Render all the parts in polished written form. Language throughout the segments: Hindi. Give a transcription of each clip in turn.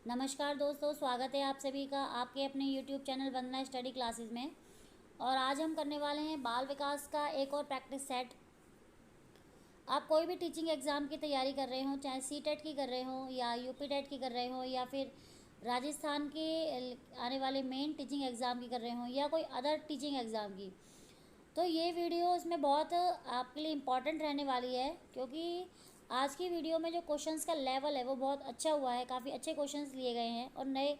नमस्कार दोस्तों, स्वागत है आप सभी का आपके अपने YouTube चैनल वंदना स्टडी क्लासेस में। और आज हम करने वाले हैं बाल विकास का एक और प्रैक्टिस सेट। आप कोई भी टीचिंग एग्ज़ाम की तैयारी कर रहे हो, चाहे सीटेट की कर रहे हो या यूपी टेट की कर रहे हो या फिर राजस्थान के आने वाले मेन टीचिंग एग्ज़ाम की कर रहे हो या कोई अदर टीचिंग एग्ज़ाम की, तो ये वीडियो इसमें बहुत आपके लिए इम्पॉर्टेंट रहने वाली है, क्योंकि आज की वीडियो में जो क्वेश्चंस का लेवल है वो बहुत अच्छा हुआ है। काफ़ी अच्छे क्वेश्चंस लिए गए हैं और नए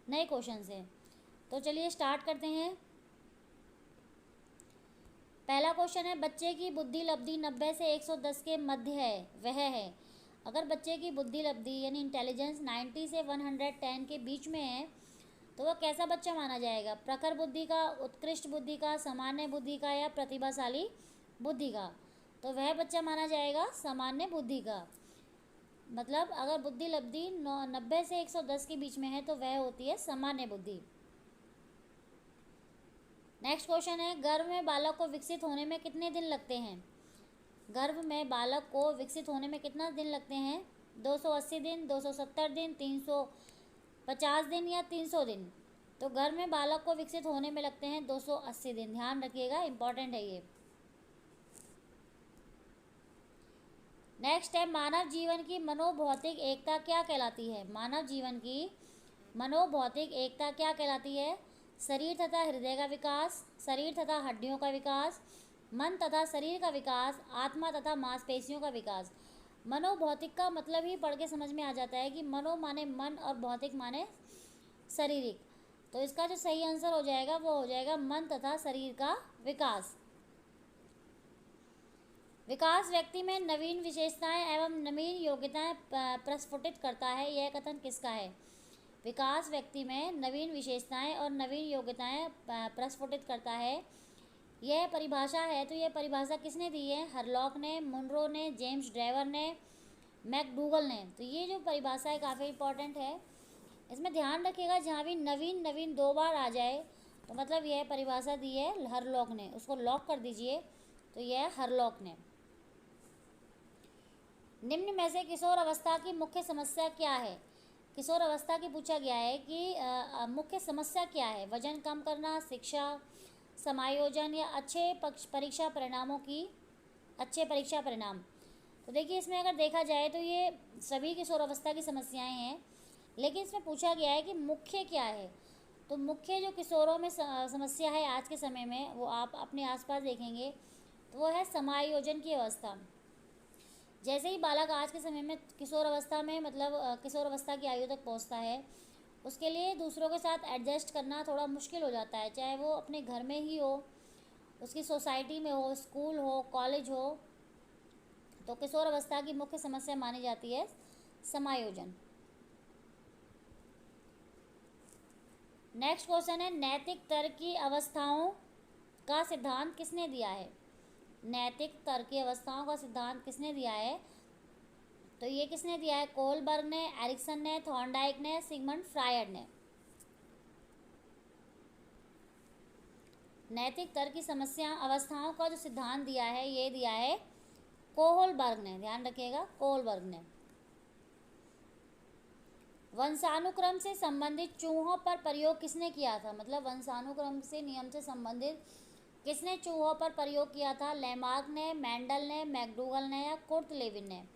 नए क्वेश्चंस हैं। तो चलिए स्टार्ट करते हैं। पहला क्वेश्चन है, बच्चे की बुद्धि लब्धि 90 से 110 के मध्य है, वह है। अगर बच्चे की बुद्धि लब्धि यानी इंटेलिजेंस 90 से 110 के बीच में है तो वह कैसा बच्चा माना जाएगा? प्रखर बुद्धि का, उत्कृष्ट बुद्धि का, सामान्य बुद्धि का या प्रतिभाशाली बुद्धि का? तो वह बच्चा माना जाएगा सामान्य बुद्धि का। मतलब अगर बुद्धि लब्धि 90 से 110 के बीच में है तो वह होती है सामान्य बुद्धि। नेक्स्ट क्वेश्चन है, गर्भ में बालक को विकसित होने में कितने दिन लगते हैं? गर्भ में बालक को विकसित होने में कितना दिन लगते हैं? 280 दिन, 270 दिन, 350 दिन या 300 दिन? तो गर्भ में बालक को विकसित होने में लगते हैं 280 दिन। ध्यान रखिएगा, इंपॉर्टेंट है ये। नेक्स्ट है, मानव जीवन की मनोभौतिक एकता क्या कहलाती है? मानव जीवन की मनोभौतिक एकता क्या कहलाती है? शरीर तथा हृदय का विकास, शरीर तथा हड्डियों का विकास, मन तथा शरीर का विकास, आत्मा तथा मांसपेशियों का विकास। मनोभौतिक का मतलब ही पढ़ के समझ में आ जाता है कि मनो माने मन और भौतिक माने शारीरिक। तो इसका जो सही आंसर हो जाएगा वो हो जाएगा मन तथा शरीर का विकास। विकास व्यक्ति में नवीन विशेषताएं एवं नवीन योग्यताएं प्रस्फुटित करता है, यह कथन किसका है? विकास व्यक्ति में नवीन विशेषताएं और नवीन योग्यताएं प्रस्फुटित करता है, यह परिभाषा है। तो यह परिभाषा किसने दी है? हरलॉक ने, मुनरो ने, जेम्स ड्राइवर ने, मैकडूगल ने। तो ये जो परिभाषा है काफ़ी इंपॉर्टेंट है। इसमें ध्यान रखिएगा, जहाँ भी नवीन नवीन दो बार आ जाए तो मतलब यह परिभाषा दी है हरलॉक ने, उसको लॉक कर दीजिए। तो यह हरलॉक ने। निम्न में से किशोर अवस्था की मुख्य समस्या क्या है? किशोर अवस्था की पूछा गया है कि मुख्य समस्या क्या है? वजन कम करना, शिक्षा, समायोजन या अच्छे परीक्षा परिणाम। तो देखिए, इसमें अगर देखा जाए तो ये सभी किशोर अवस्था की समस्याएं हैं, लेकिन इसमें पूछा गया है कि मुख्य क्या है। तो मुख्य जो किशोरों में समस्या है आज के समय में, वो आप अपने आसपास देखेंगे तो वो है समायोजन की अवस्था। जैसे ही बालक आज के समय में किशोर अवस्था में मतलब किशोर अवस्था की आयु तक पहुंचता है, उसके लिए दूसरों के साथ एडजस्ट करना थोड़ा मुश्किल हो जाता है, चाहे वो अपने घर में ही हो, उसकी सोसाइटी में हो, स्कूल हो, कॉलेज हो। तो किशोर अवस्था की मुख्य समस्या मानी जाती है समायोजन। नेक्स्ट क्वेश्चन है, नैतिक तर्क की अवस्थाओं का सिद्धांत किसने दिया है? नैतिक तर्क की अवस्थाओं का सिद्धांत किसने दिया है? तो ये किसने दिया है? कोहलबर्ग ने, एरिक्सन ने, थॉर्नडाइक ने, सिगमंड फ्रायड ने। नैतिक तर्क की समस्या अवस्थाओं का जो सिद्धांत दिया है ये दिया है कोहलबर्ग ने। ध्यान रखिएगा, कोहलबर्ग ने। वंशानुक्रम से संबंधित चूहों पर प्रयोग किसने किया था? मतलब वंशानुक्रम से नियम से संबंधित किसने चूहों पर प्रयोग किया था? लैमार्क ने, मेंडल ने, मैकडूगल ने या कुर्ट लेविन ने?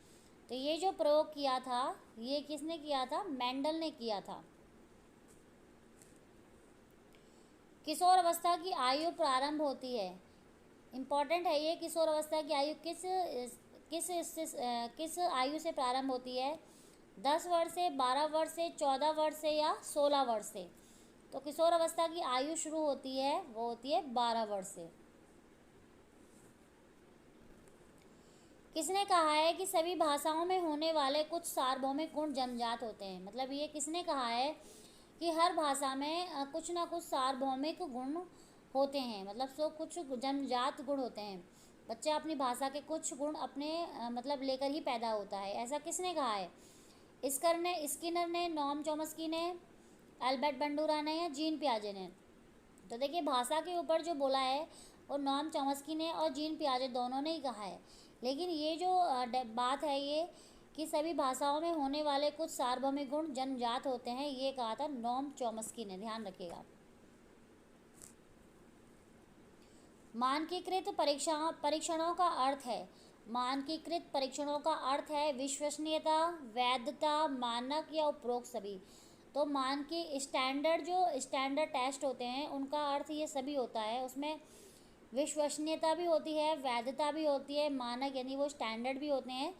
तो ये जो प्रयोग किया था ये किसने किया था? मेंडल ने किया था। किशोर अवस्था की आयु प्रारंभ होती है, इम्पॉर्टेंट है ये, किशोर अवस्था की आयु किस आयु से प्रारंभ होती है? 10 वर्ष से, 12 वर्ष से, 14 वर्ष से या 16 वर्ष से? तो किशोर अवस्था की आयु शुरू होती है, वो होती है 12 वर्ष से। किसने कहा है कि सभी भाषाओं में होने वाले कुछ सार्वभौमिक गुण जन्मजात होते हैं? मतलब ये किसने कहा है कि हर भाषा में कुछ ना कुछ सार्वभौमिक गुण होते हैं, मतलब कुछ जन्मजात गुण होते हैं। बच्चा अपनी भाषा के कुछ गुण अपने मतलब लेकर ही पैदा होता है, ऐसा किसने कहा है? स्किनर ने, नॉम चॉम्स्की ने, एल्बर्ट बंडूरा ने या जीन पियाजे ने? तो देखिए, भाषा के ऊपर जो बोला है वो नॉम चॉम्स्की ने और जीन पियाजे दोनों ने ही कहा है। लेकिन ये जो बात है ये कि सभी भाषाओं में होने वाले कुछ सार्वभौमिक गुण जन्मजात होते हैं, ये कहा था नोम चॉम्स्की ने, ध्यान रखिएगा। मानकीकृत परीक्षणों का अर्थ है, मानकीकृत परीक्षणों का अर्थ है विश्वसनीयता, वैधता, मानक या उपरोक्त सभी। तो स्टैंडर्ड टेस्ट होते हैं उनका अर्थ ये सभी होता है, उसमें विश्वसनीयता भी होती है, वैधता भी होती है, मानक यानी वो स्टैंडर्ड भी होते हैं।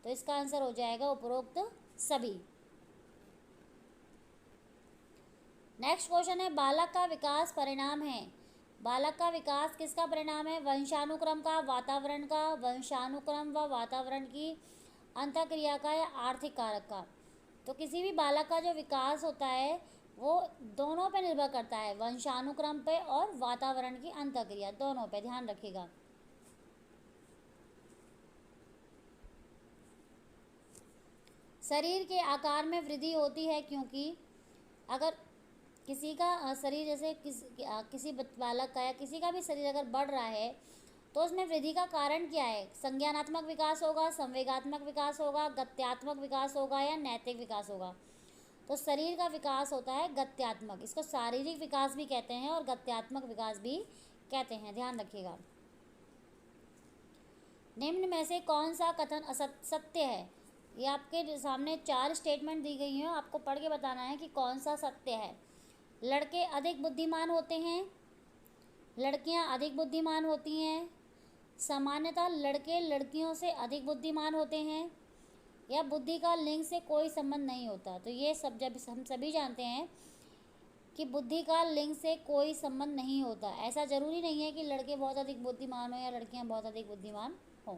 तो इसका आंसर हो जाएगा उपरोक्त सभी। नेक्स्ट क्वेश्चन है, बालक का विकास परिणाम है। बालक का विकास किसका परिणाम है? वंशानुक्रम का, वातावरण का, वंशानुक्रम व वातावरण की अंतःक्रिया का या आर्थिक कारक का। तो किसी भी बालक का जो विकास होता है वो दोनों पे निर्भर करता है, वंशानुक्रम पे और वातावरण की अंतःक्रिया, दोनों पे, ध्यान रखिएगा। शरीर के आकार में वृद्धि होती है क्योंकि अगर किसी का शरीर जैसे किसी बालक का या किसी का भी शरीर अगर बढ़ रहा है तो उसमें वृद्धि का कारण क्या है? संज्ञानात्मक विकास होगा, संवेगात्मक विकास होगा, गत्यात्मक विकास होगा या नैतिक विकास होगा। तो शरीर का विकास होता है गत्यात्मक, इसको शारीरिक विकास भी कहते हैं और गत्यात्मक विकास भी कहते हैं, ध्यान रखिएगा। निम्न में से कौन सा कथन सत्य है? ये आपके सामने 4 स्टेटमेंट दी गई हैं, आपको पढ़ के बताना है कि कौन सा सत्य है। लड़के अधिक बुद्धिमान होते हैं, लड़कियां अधिक बुद्धिमान होती हैं, सामान्यतः लड़के लड़कियों से अधिक बुद्धिमान होते हैं, या बुद्धि का लिंग से कोई संबंध नहीं होता। तो ये सब जब हम सभी जानते हैं कि बुद्धि का लिंग से कोई संबंध नहीं होता। ऐसा ज़रूरी नहीं है कि लड़के बहुत अधिक बुद्धिमान हो या लड़कियां बहुत अधिक बुद्धिमान हों।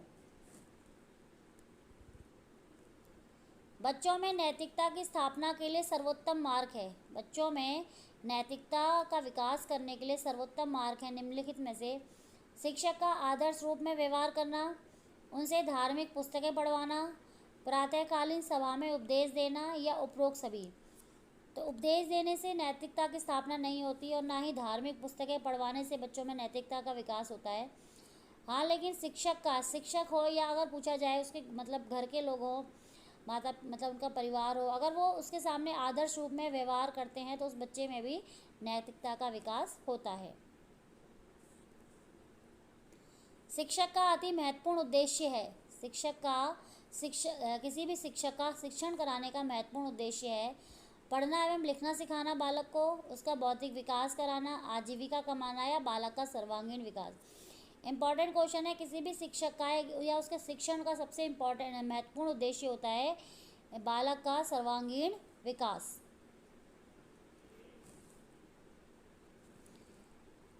बच्चों में नैतिकता की स्थापना के लिए सर्वोत्तम मार्ग है। बच्चों में नैतिकता का विकास करने के लिए सर्वोत्तम मार्ग है निम्नलिखित में से शिक्षक का आदर्श रूप में व्यवहार करना, उनसे धार्मिक पुस्तकें पढ़वाना, प्रातःकालीन सभा में उपदेश देना या उपरोक्त सभी। तो उपदेश देने से नैतिकता की स्थापना नहीं होती और ना ही धार्मिक पुस्तकें पढ़वाने से बच्चों में नैतिकता का विकास होता है। हाँ, लेकिन शिक्षक हो या अगर पूछा जाए उसके मतलब घर के लोग हो, माता मतलब उनका परिवार हो, अगर वो उसके सामने आदर्श रूप में व्यवहार करते हैं तो उस बच्चे में भी नैतिकता का विकास होता है। शिक्षक का अति महत्वपूर्ण उद्देश्य है। किसी भी शिक्षक का शिक्षण कराने का महत्वपूर्ण उद्देश्य है पढ़ना एवं लिखना सिखाना बालक को, उसका बौद्धिक विकास कराना, आजीविका कमाना या बालक का सर्वांगीण विकास। इम्पॉर्टेंट क्वेश्चन है, किसी भी शिक्षक का या उसके शिक्षण का सबसे इम्पॉर्टेंट महत्वपूर्ण उद्देश्य होता है बालक का सर्वांगीण विकास।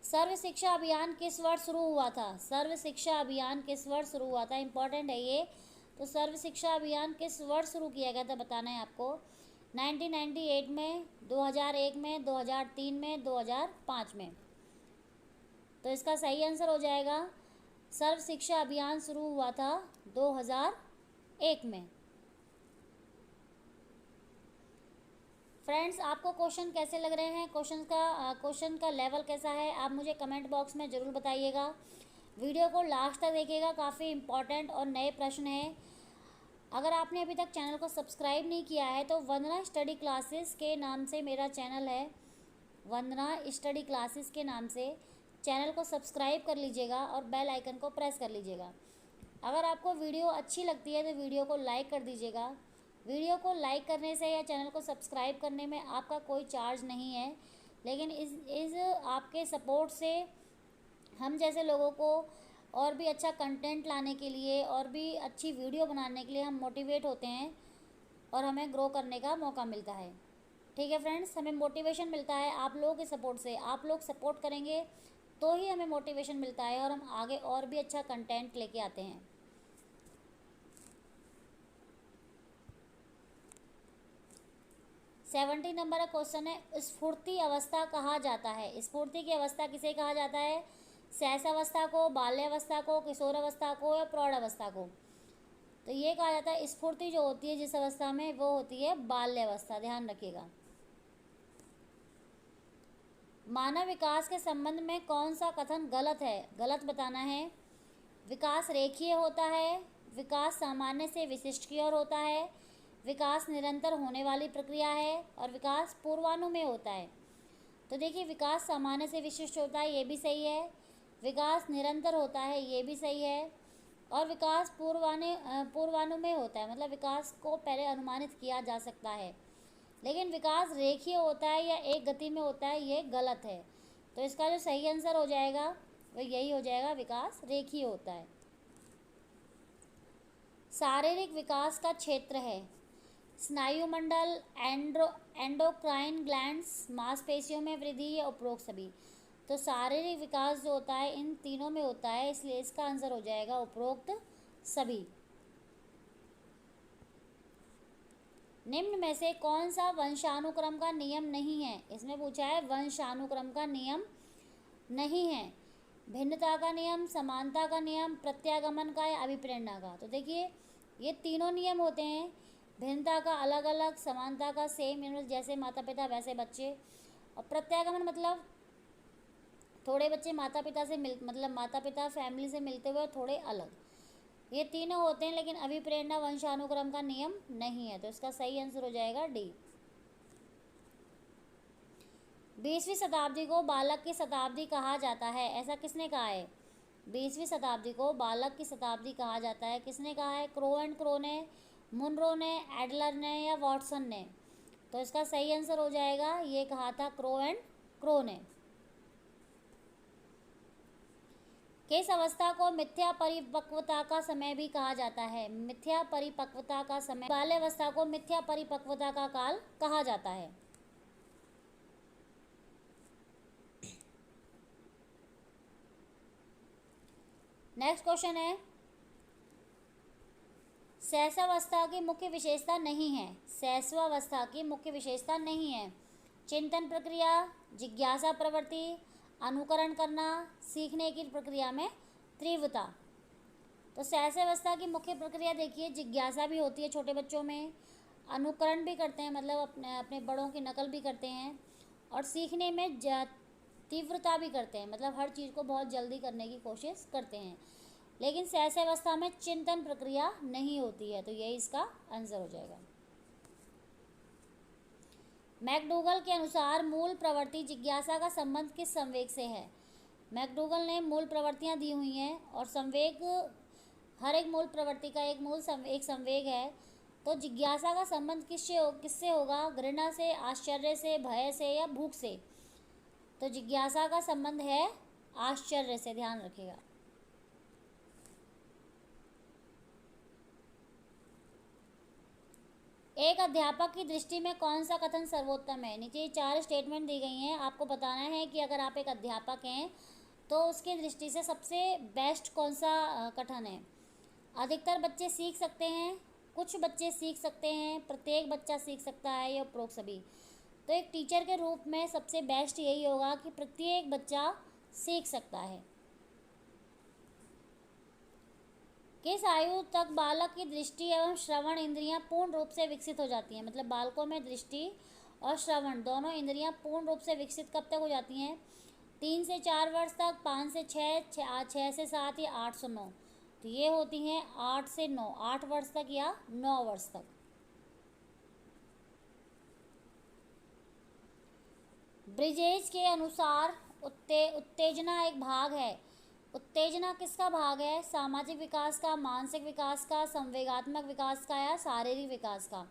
सर्व शिक्षा अभियान किस वर्ष शुरू हुआ था? सर्व शिक्षा अभियान किस वर्ष शुरू हुआ था? इम्पॉर्टेंट है ये। तो सर्व शिक्षा अभियान किस वर्ष शुरू किया गया था बताना है आपको। 1998 में, 2001 में, 2003 में, 2005 में। तो इसका सही आंसर हो जाएगा सर्व शिक्षा अभियान शुरू हुआ था 2001 में। फ्रेंड्स, आपको क्वेश्चन कैसे लग रहे हैं? क्वेश्चन का लेवल कैसा है आप मुझे कमेंट बॉक्स में ज़रूर बताइएगा। वीडियो को लास्ट तक देखिएगा, काफ़ी इम्पॉर्टेंट और नए प्रश्न हैं। अगर आपने अभी तक चैनल को सब्सक्राइब नहीं किया है तो वंदना स्टडी क्लासेस के नाम से मेरा चैनल है, वंदना स्टडी क्लासेस के नाम से चैनल को सब्सक्राइब कर लीजिएगा और बेल आइकन को प्रेस कर लीजिएगा। अगर आपको वीडियो अच्छी लगती है तो वीडियो को लाइक कर दीजिएगा। वीडियो को लाइक करने से या चैनल को सब्सक्राइब करने में आपका कोई चार्ज नहीं है, लेकिन इस आपके सपोर्ट से हम जैसे लोगों को और भी अच्छा कंटेंट लाने के लिए और भी अच्छी वीडियो बनाने के लिए हम मोटिवेट होते हैं और हमें ग्रो करने का मौका मिलता है। ठीक है फ्रेंड्स, हमें मोटिवेशन मिलता है आप लोगों के सपोर्ट से। आप लोग सपोर्ट करेंगे तो ही हमें मोटिवेशन मिलता है और हम आगे और भी अच्छा कंटेंट लेके आते हैं। सेवेंटी नंबर का क्वेश्चन है, स्फूर्ति अवस्था कहा जाता है। स्फूर्ति की अवस्था किसे कहा जाता है? शैशवावस्था को, बाल्यावस्था को, किशोरावस्था को या प्रौढ़ावस्था को। तो ये कहा जाता है स्फूर्ति जो होती है जिस अवस्था में वो होती है बाल्यावस्था, ध्यान रखिएगा। मानव विकास के संबंध में कौन सा कथन गलत है? गलत बताना है। विकास रेखीय होता है, विकास सामान्य से विशिष्ट की ओर होता है, विकास निरंतर होने वाली प्रक्रिया है और विकास पूर्वानुमेय होता है। तो देखिए, विकास सामान्य से विशिष्ट होता है, ये भी सही है। विकास निरंतर होता है, ये भी सही है। और विकास पूर्वानुमेय होता है, मतलब विकास को पहले अनुमानित किया जा सकता है। लेकिन विकास रेखीय होता है या एक गति में होता है, ये गलत है। तो इसका जो सही आंसर हो जाएगा वो यही हो जाएगा, विकास रेखीय होता है। शारीरिक विकास का क्षेत्र है स्नायुमंडल, एंडोक्राइन ग्लैंड्स, मांसपेशियों में वृद्धि या उपरोक्त सभी। तो शारीरिक विकास जो होता है इन तीनों में होता है, इसलिए इसका आंसर हो जाएगा उपरोक्त सभी। निम्न में से कौन सा वंशानुक्रम का नियम नहीं है? इसमें पूछा है वंशानुक्रम का नियम नहीं है। भिन्नता का नियम, समानता का नियम, प्रत्यागमन का या अभिप्रेरणा का। तो देखिए, ये तीनों नियम होते हैं। भिन्नता का अलग अलग, समानता का सेम, जैसे माता पिता वैसे बच्चे। और प्रत्यागमन मतलब थोड़े बच्चे माता पिता से मतलब माता पिता फैमिली से मिलते हुए थोड़े अलग, ये तीनों होते हैं। लेकिन अभिप्रेरणा वंशानुक्रम का नियम नहीं है। तो इसका सही आंसर हो जाएगा डी। 20वीं शताब्दी को बालक की शताब्दी कहा जाता है, ऐसा किसने कहा है? 20वीं शताब्दी को बालक की शताब्दी कहा जाता है, किसने कहा है? क्रो एंड क्रो ने, मुनरो ने, एडलर ने या वॉटसन ने। तो इसका सही आंसर हो जाएगा, ये कहा था क्रो एंड क्रो ने। किस अवस्था को मिथ्या परिपक्वता का समय भी कहा जाता है? मिथ्या परिपक्वता का समय, बाल्यावस्था को मिथ्या परिपक्वता का काल कहा जाता है। नेक्स्ट क्वेश्चन है, शैशवावस्था की मुख्य विशेषता नहीं है। शैशवावस्था की मुख्य विशेषता नहीं है। चिंतन प्रक्रिया, जिज्ञासा प्रवृत्ति, अनुकरण करना, सीखने की प्रक्रिया में तीव्रता। तो शैशवावस्था की मुख्य प्रक्रिया देखिए, जिज्ञासा भी होती है छोटे बच्चों में, अनुकरण भी करते हैं, मतलब अपने अपने बड़ों की नकल भी करते हैं, और सीखने में तीव्रता भी करते हैं, मतलब हर चीज़ को बहुत जल्दी करने की कोशिश करते हैं। लेकिन शैशवावस्था में चिंतन प्रक्रिया नहीं होती है। तो यही इसका आंसर हो जाएगा। मैकडूगल के अनुसार मूल प्रवृत्ति जिज्ञासा का संबंध किस संवेग से है? मैकडूगल ने मूल प्रवृत्तियां दी हुई हैं और संवेग, हर एक मूल प्रवृत्ति का एक संवेग है। तो जिज्ञासा का संबंध किससे होगा? घृणा से, आश्चर्य से, भय से या भूख से। तो जिज्ञासा का संबंध है आश्चर्य से, ध्यान रखिएगा। एक अध्यापक की दृष्टि में कौन सा कथन सर्वोत्तम है? नीचे 4 स्टेटमेंट दी गई हैं, आपको बताना है कि अगर आप एक अध्यापक हैं तो उसकी दृष्टि से सबसे बेस्ट कौन सा कथन है। अधिकतर बच्चे सीख सकते हैं, कुछ बच्चे सीख सकते हैं, प्रत्येक बच्चा सीख सकता है, या उपरोक्त सभी। तो एक टीचर के रूप में सबसे बेस्ट यही होगा कि प्रत्येक बच्चा सीख सकता है। किस आयु तक बालक की दृष्टि एवं श्रवण इंद्रियां पूर्ण रूप से विकसित हो जाती हैं? मतलब बालकों में दृष्टि और श्रवण दोनों इंद्रियां पूर्ण रूप से विकसित कब तक हो जाती हैं? 3 से 4 वर्ष तक, 5 से 6, 6 से 7 या 8 से 9। तो ये होती हैं 8 से 9, 8 वर्ष तक या 9 वर्ष तक। ब्रिजेज के अनुसार उत्तेजना एक भाग है। उत्तेजना किसका भाग है? सामाजिक विकास का, मानसिक विकास का, संवेगात्मक विकास का या शारीरिक विकास का?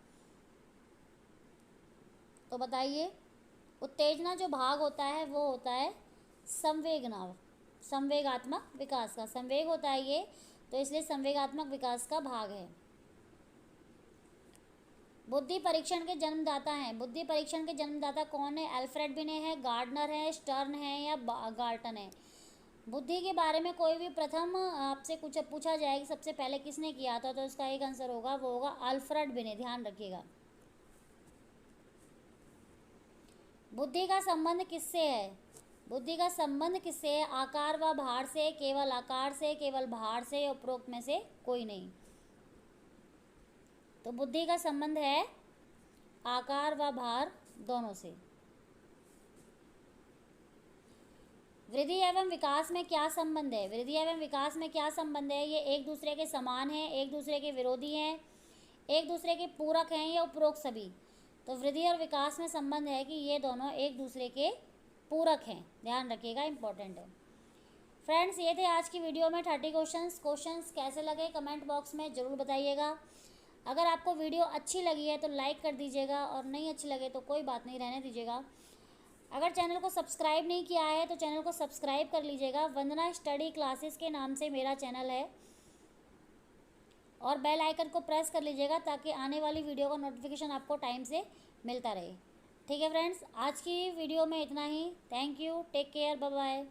तो बताइए, उत्तेजना जो भाग होता है वो होता है संवेगात्मक विकास का। संवेग होता है ये, तो इसलिए संवेगात्मक विकास का भाग है। बुद्धि परीक्षण के जन्मदाता हैं। बुद्धि परीक्षण के जन्मदाता कौन है? अल्फ्रेड बिने है, गार्डनर है, स्टर्न है या गार्टन है? बुद्धि के बारे में कोई भी प्रथम आपसे कुछ पूछा जाए कि सबसे पहले किसने किया था, तो इसका एक आंसर होगा, वो होगा अल्फ्रेड बिने, ध्यान रखिएगा। बुद्धि का संबंध किससे है? बुद्धि का संबंध किससे है? आकार व भार से, केवल आकार से, केवल भार से, उपरोक्त में से कोई नहीं। तो बुद्धि का संबंध है आकार व भार दोनों से। वृद्धि एवं विकास में क्या संबंध है? वृद्धि एवं विकास में क्या संबंध है? ये एक दूसरे के समान हैं, एक दूसरे के विरोधी हैं, एक दूसरे के पूरक हैं या उपरोक्त सभी? तो वृद्धि और विकास में संबंध है कि ये दोनों एक दूसरे के पूरक हैं, ध्यान रखिएगा, इंपॉर्टेंट है। फ्रेंड्स, ये थे आज की वीडियो में 30 क्वेश्चंस कैसे लगे कमेंट बॉक्स में ज़रूर बताइएगा। अगर आपको वीडियो अच्छी लगी है तो लाइक कर दीजिएगा, और नहीं अच्छी लगे तो कोई बात नहीं, रहने दीजिएगा। अगर चैनल को सब्सक्राइब नहीं किया है तो चैनल को सब्सक्राइब कर लीजिएगा। वंदना स्टडी क्लासेस के नाम से मेरा चैनल है, और बेल आइकन को प्रेस कर लीजिएगा ताकि आने वाली वीडियो का नोटिफिकेशन आपको टाइम से मिलता रहे। ठीक है फ्रेंड्स, आज की वीडियो में इतना ही। Thank you, take care, bye bye.